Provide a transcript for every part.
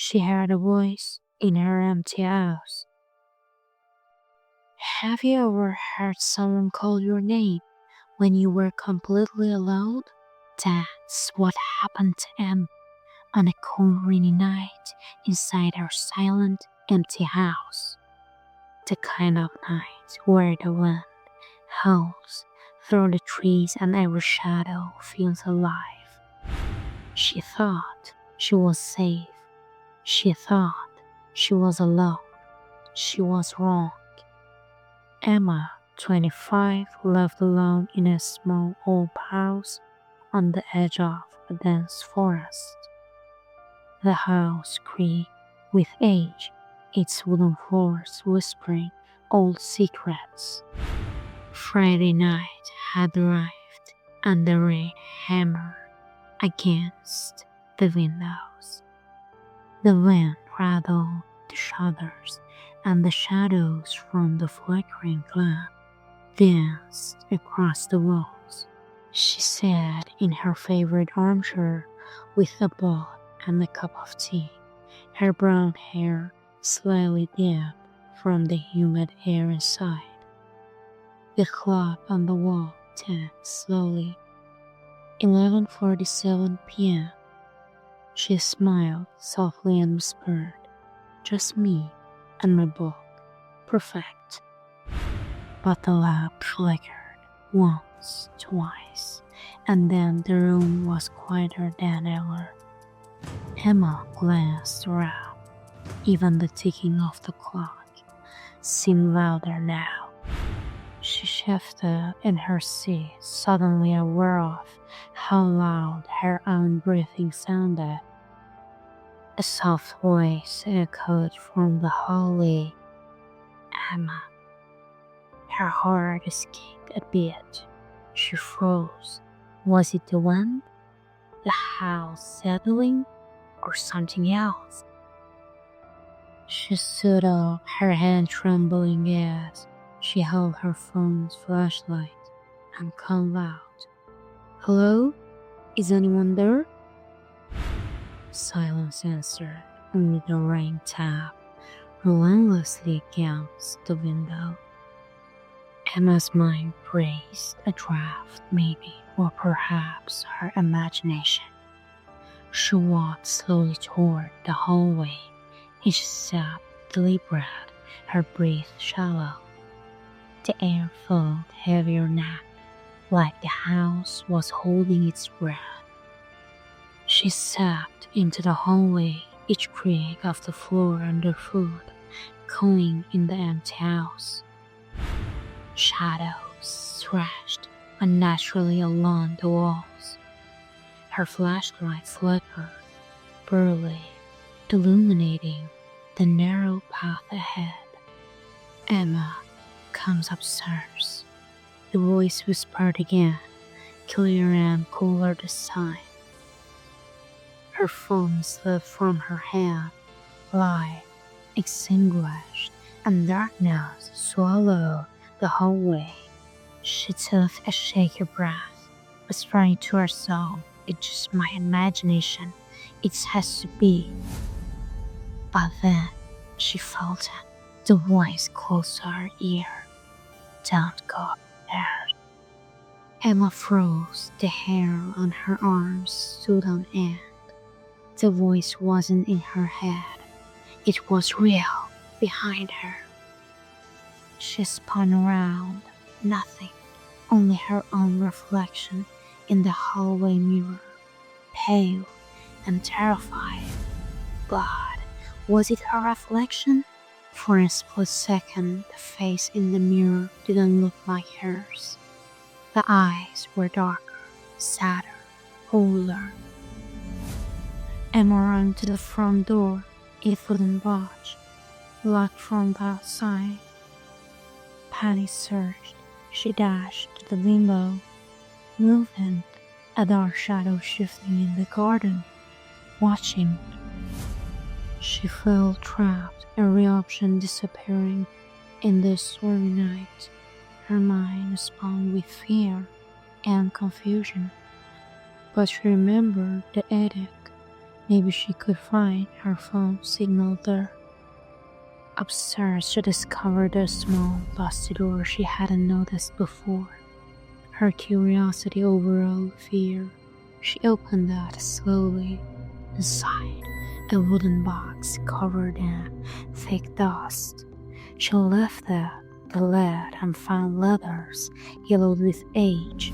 She heard a voice in her empty house. Have you ever heard someone call your name when you were completely alone? That's what happened to Em on a cold rainy night inside her silent, empty house. The kind of night where the wind howls through the trees and every shadow feels alive. She thought she was safe. She thought she was alone. She was wrong. Emma, 25, lived alone in a small old house on the edge of a dense forest. The house creaked with age, its wooden floors whispering old secrets. Friday night had arrived, and the rain hammered against the windows. The wind rattled the shutters, and the shadows from the flickering lamp danced across the walls. She sat in her favorite armchair with a book and a cup of tea, her brown hair slightly damp from the humid air inside. The clock on the wall ticked slowly. 11:47 p.m. She smiled softly and whispered, "Just me and my book. Perfect." But the lamp flickered once, twice, and then the room was quieter than ever. Emma glanced around. Even the ticking of the clock seemed louder now. She shifted in her seat, suddenly aware of how loud her own breathing sounded. A soft voice echoed from the hallway. "Emma." Her heart escaped a beat. She froze. Was it the wind? The house settling? Or something else? She stood up, her hand trembling as she held her phone's flashlight and called out, "Hello? Is anyone there?" Silence answered, only the rain tapped relentlessly against the window. Emma's mind raced, a draft maybe, or perhaps her imagination. She walked slowly toward the hallway, each step deliberate, her breath shallow. The air felt heavier now, like the house was holding its breath. She stepped into the hallway, each creak of the floor underfoot echoing in the empty house. Shadows stretched unnaturally along the walls. Her flashlight flickered, barely illuminating the narrow path ahead. "Emma comes upstairs." The voice whispered again, clearer and cooler this time. Her phone slipped from her hand, light extinguished, and darkness swallowed the hallway. She took a shaky breath, whispering to herself, "It's just my imagination. It has to be." But then she felt it, the voice close to her ear. "Don't go there." Emma froze, the hair on her arms stood on end. The voice wasn't in her head. It was real, behind her. She spun around. Nothing. Only her own reflection in the hallway mirror. Pale and terrified. But was it her reflection? For a split second, the face in the mirror didn't look like hers. The eyes were darker, sadder, older. Emma ran to the front door. It wouldn't budge, locked from the outside. Panic surged. She dashed to the window, moving, a dark shadow shifting in the garden, watching. She felt trapped, every option disappearing in this stormy night. Her mind spun with fear and confusion. But she remembered the attic. Maybe she could find her phone signal there. Upstairs, she discovered a small, dusty door she hadn't noticed before. Her curiosity overrode fear. She opened that slowly. Inside, a wooden box covered in thick dust. She lifted the lid and found letters yellowed with age.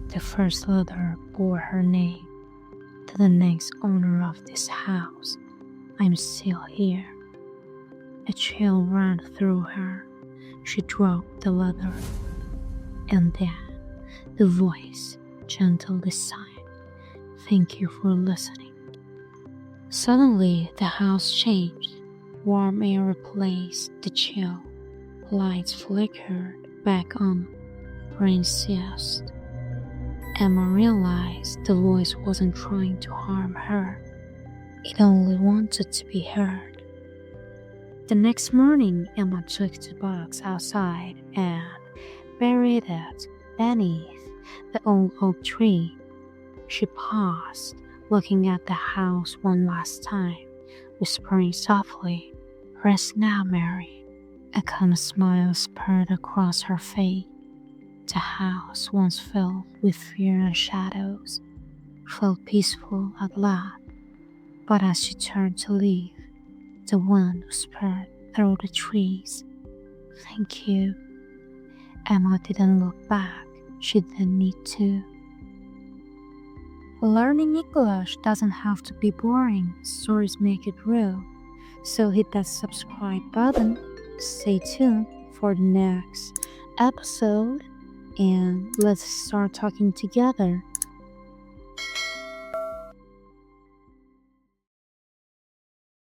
The first letter bore her name. To the next owner of this house, I'm still here. A chill ran through her. She dropped the letter. And then the voice, gentle this time. Thank you for listening. Suddenly, the house changed. Warm air replaced the chill. Lights flickered back on. Rain ceased. Emma realized the voice wasn't trying to harm her. It only wanted to be heard. The next morning, Emma took the box outside and buried it beneath the old oak tree. She paused, looking at the house one last time, whispering softly, Rest now, Mary. A calm smile spread across her face. The house, once filled with fear and shadows, felt peaceful at last. But as she turned to leave, the wind whispered through the trees, Thank you. Emma didn't look back. She didn't need to. Learning English doesn't have to be boring. Stories make it real. So hit that subscribe button. Stay tuned for the next episode. And let's start talking together.